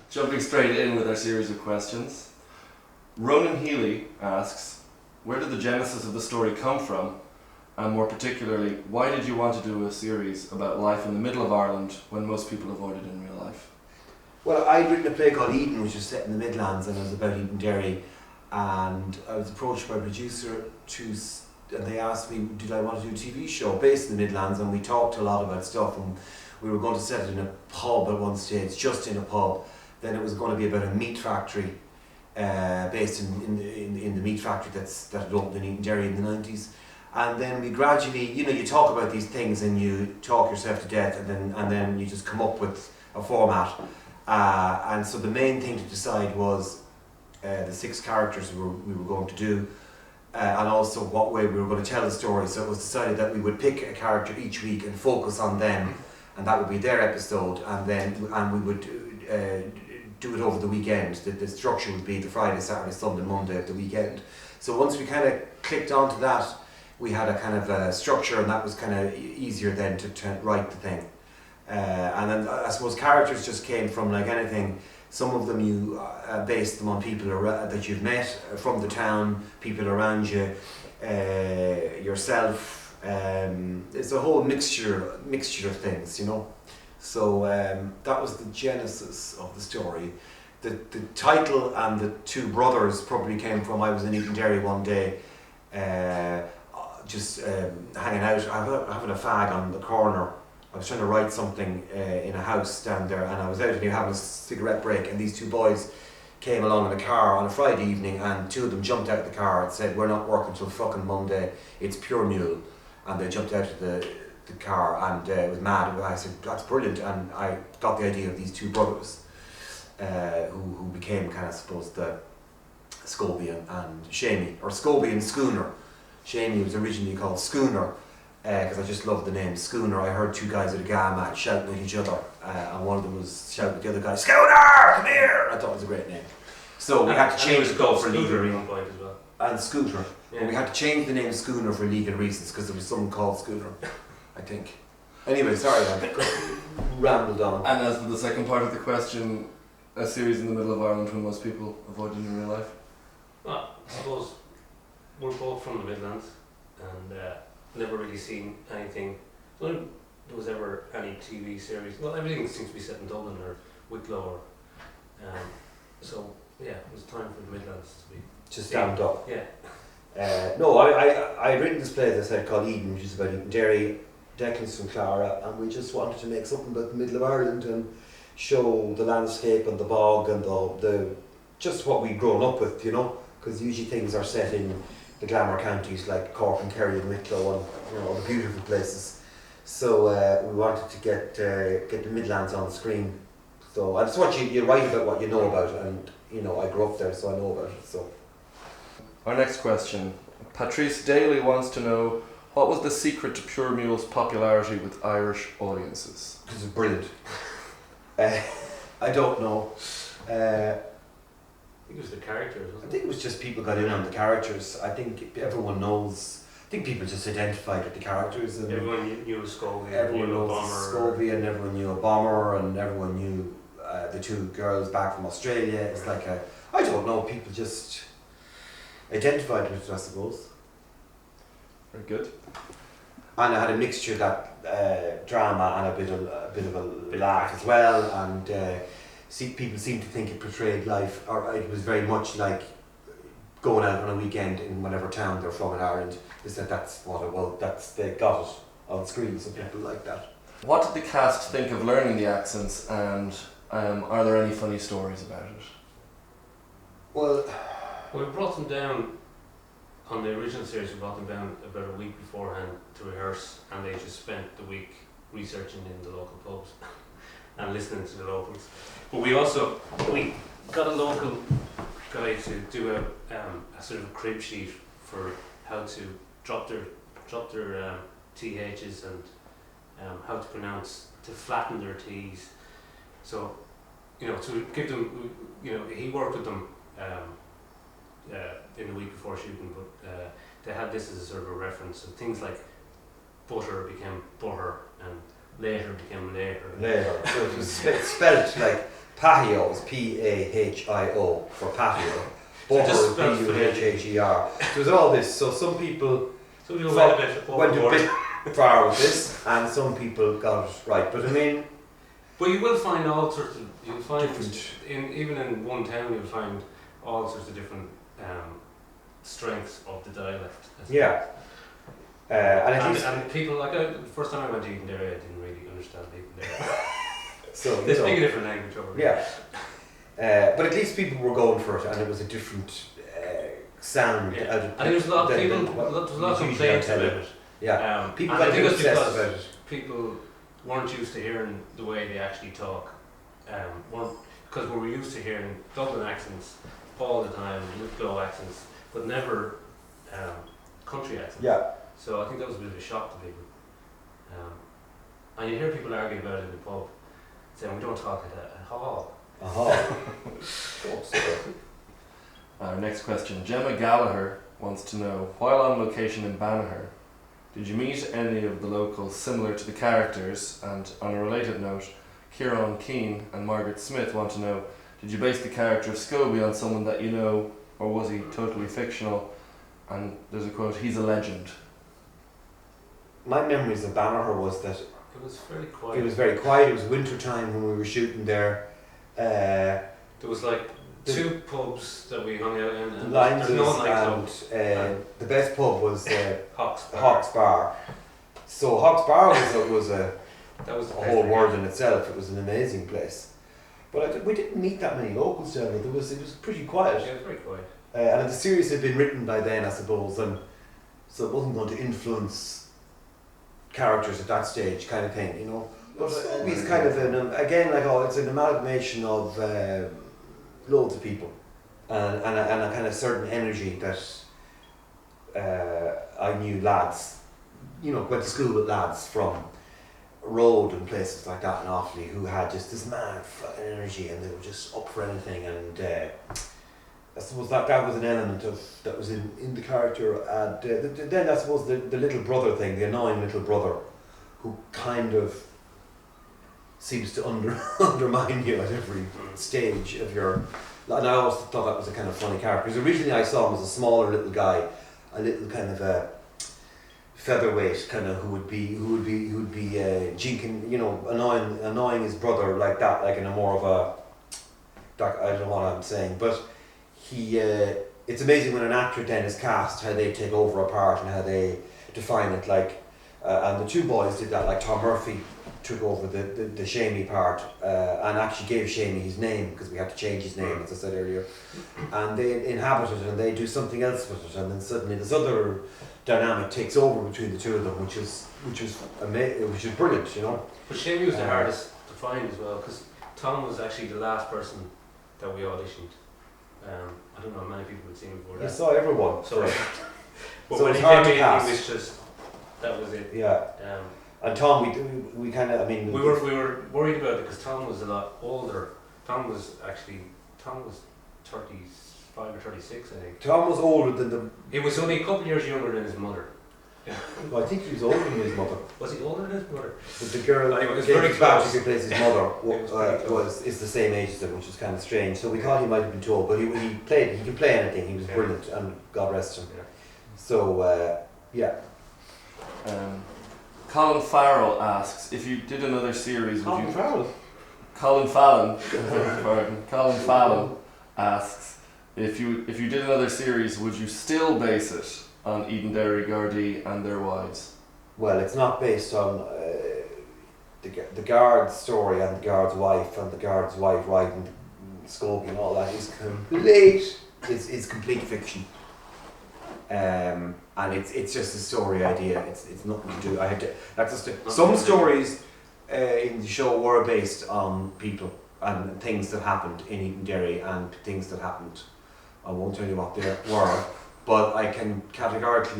Jumping straight in with our series of questions. Ronan Healy asks, where did the genesis of the story come from? And more particularly, why did you want to do a series about life in the middle of Ireland when most people avoid it in real life? Well, I'd written a play called Eden, which was set in the Midlands, and it was about Eden Derry. And I was approached by a producer and they asked me, did I want to do a TV show based in the Midlands? And we talked a lot about stuff, and we were going to set it in a pub at one stage, just in a pub. Then it was going to be about a meat factory, based in the meat factory that had opened in Eden Derry in the 90s. And then we gradually, you talk about these things and you talk yourself to death, and then you just come up with a format. And so the main thing to decide was the 6 characters we were going to do, and also what way we were going to tell the story. So it was decided that we would pick a character each week and focus on them, and that would be their episode, and we would do it over the weekend. The structure would be the Friday, Saturday, Sunday, Monday of the weekend. So once we kind of clicked onto that, we had a kind of a structure, and that was kind of easier then to write the thing. And then I suppose characters just came from like anything. Some of them you based them on people that you've met from the town, people around you, yourself. It's a whole mixture of things, So that was the genesis of the story. The title and the 2 brothers probably came from, I was in Eden Derry one day, just hanging out, having a fag on the corner. I was trying to write something in a house down there, and I was out and having a cigarette break, and these 2 boys came along in a car on a Friday evening, and 2 of them jumped out of the car and said, we're not working till fucking Monday, it's pure Mule. And they jumped out of the car, and it was mad. I said, that's brilliant, and I got the idea of these 2 brothers who became kind of, I suppose, the Scobie and Shamey, or Scobie and Schooner. Shamey was originally called Schooner, because I just loved the name Schooner. I heard 2 guys at a GA match shouting at each other, and one of them was shouting at the other guy, Schooner, come here! I thought it was a great name. So we had to change the code for legal reasons. Well. And Scooter. Yeah. But we had to change the name Schooner for legal reasons, because there was someone called Schooner, I think. Anyway, sorry, I rambled on. And as for the second part of the question, a series in the middle of Ireland when most people avoid it in real life? Well, I suppose we're both from the Midlands, and never really seen anything. There was ever any TV series. Well, everything seems to be set in Dublin or Wicklow, so yeah, it was time for the Midlands to be just stand up. Yeah. No, I had written this play, as I said, called Eden, which is about Eden Derry. Declan's from Clara, and we just wanted to make something about the middle of Ireland and show the landscape and the bog and the just what we'd grown up with, because usually things are set in the glamour counties like Cork and Kerry and Wicklow and the beautiful places. So we wanted to get the Midlands on the screen. So and it's what you write about what you know about, and I grew up there, so I know about it. So our next question, Patrice Daly wants to know, what was the secret to Pure Mule's popularity with Irish audiences? This is brilliant. I don't know. I think it was the characters, wasn't it? I think it was just people got in on the characters. I think everyone knows. I think people just identified with the characters. And everyone knew a Scobie. Everyone knows a Scobie, and everyone knew a bomber, and everyone knew the 2 girls back from Australia. It's like I don't know. People just identified with it, I suppose. Very good. And I had a mixture of that drama and a bit of a laugh as well, and people seem to think it portrayed life, or it was very much like going out on a weekend in whatever town they're from in Ireland. They said that's what it was. They got it on screen, so people like that. What did the cast think of learning the accents, and are there any funny stories about it? Well, we brought them down. On the original series, we brought them down about a week beforehand to rehearse, and they just spent the week researching in the local pubs and listening to the locals. But we got a local guy to do a sort of crib sheet for how to drop their THs and how to pronounce, to flatten their Ts. So, to give them, he worked with them in the week before shooting, but they had this as a sort of a reference. So things like butter became butter and later became later. So it was spelt like Patio is P-A-H-I-O for patio. Buffer just is spelled B-U-H-H-E-R. So there's all this. So some people So you went a bit went a overboard. bit far with this, and some people got it right. But I mean, But you will find all sorts of, you'll find, different. even in one town, you'll find all sorts of different strengths of the dialect. Yeah. And at least And people, like, the first time I went to Eden Dairy, I didn't really understand people there. so They speak a different language over yeah. But at least people were going for it, and it was a different sound. Yeah. Out of I think there's a lot of than- people, than what there's a lot of was usually complaints on about telly. it. Yeah. People and I got think it's obsessed because about it. people weren't used to hearing the way they actually talk. Because we were used to hearing Dublin accents all the time, Wicklow accents, but never country accents. Yeah. So I think that was a bit of a shock to people. And you hear people argue about it in the pub, saying we don't talk at all. Our next question. Gemma Gallagher wants to know, while on location in Banagher, did you meet any of the locals similar to the characters? And on a related note, Kieran Keane and Margaret Smith want to know, did you base the character of Scobie on someone that you know, or was he totally fictional? And there's a quote, he's a legend. My memories of Banagher was that It was very quiet. it was very quiet. It was winter time when we were shooting there. There was like two pubs that we hung out in, and Limes there's no nightclub. and the best pub was Hawks Bar. Hawks Bar. So Hawks Bar was a That was the whole world in itself. It was an amazing place. But we didn't meet that many locals there. But it was pretty quiet. Yeah, it was very quiet. And the series had been written by then, I suppose, and so it wasn't going to influence characters at that stage, kind of thing, you know. But Scobie's kind of it's an amalgamation of loads of people, and a kind of certain energy that I knew lads, you know, went to school with lads from Road and places like that in Offaly who had just this mad fucking energy, and they were just up for anything, and I suppose that was an element that was in the character. And then I suppose the little brother thing, the annoying little brother, who kind of seems to undermine you at every stage of your. And I always thought that was a kind of funny character. Because originally I saw him as a smaller little guy, a little kind of a featherweight, kind of who would be jinking, you know, annoying his brother like that, like in a more of a. I don't know what I'm saying, but. It's amazing when an actor then is cast, how they take over a part and how they define it. Like, and the two boys did that. Like Tom Murphy took over the Shamey part and actually gave Shamey his name because we had to change his name, as I said earlier. And they inhabit it and they do something else with it, and then suddenly this other dynamic takes over between the two of them, which is brilliant, you know. But Shamey was the hardest to find as well, because Tom was actually the last person that we auditioned. I don't know how many people had seen him before You that. saw everyone. So, but So when it's he hard came to in, cast. he was just, that was it. Yeah. And Tom, we kind of, I mean, We were worried about it because Tom was a lot older. Tom was 35 or 36, I think. Tom was older than the. He was only a couple of years younger than his mother. Well, I think he was older than his mother. Was he older than his mother? But the girl, Anyway, it was James very Boucher, close. who plays his mother, It was very close. is the same age as him, which is kind of strange. So we thought he might have been too old, but he can play anything. He was brilliant, and God rest him. Yeah. So yeah. Colin Farrell asks, if you did another series, would you... Farrell. Colin Fallon, pardon. Colin Fallon asks, if you did another series, would you still base it on Eden Dairy, Gardaí and their wives? Well, it's not based on the guard's story and the guard's wife riding Scobie and all that is complete fiction. And it's just a story idea. It's nothing to do. Some stories in the show were based on people and things that happened in Eden Dairy and things that happened. I won't tell you what they were, but I can categorically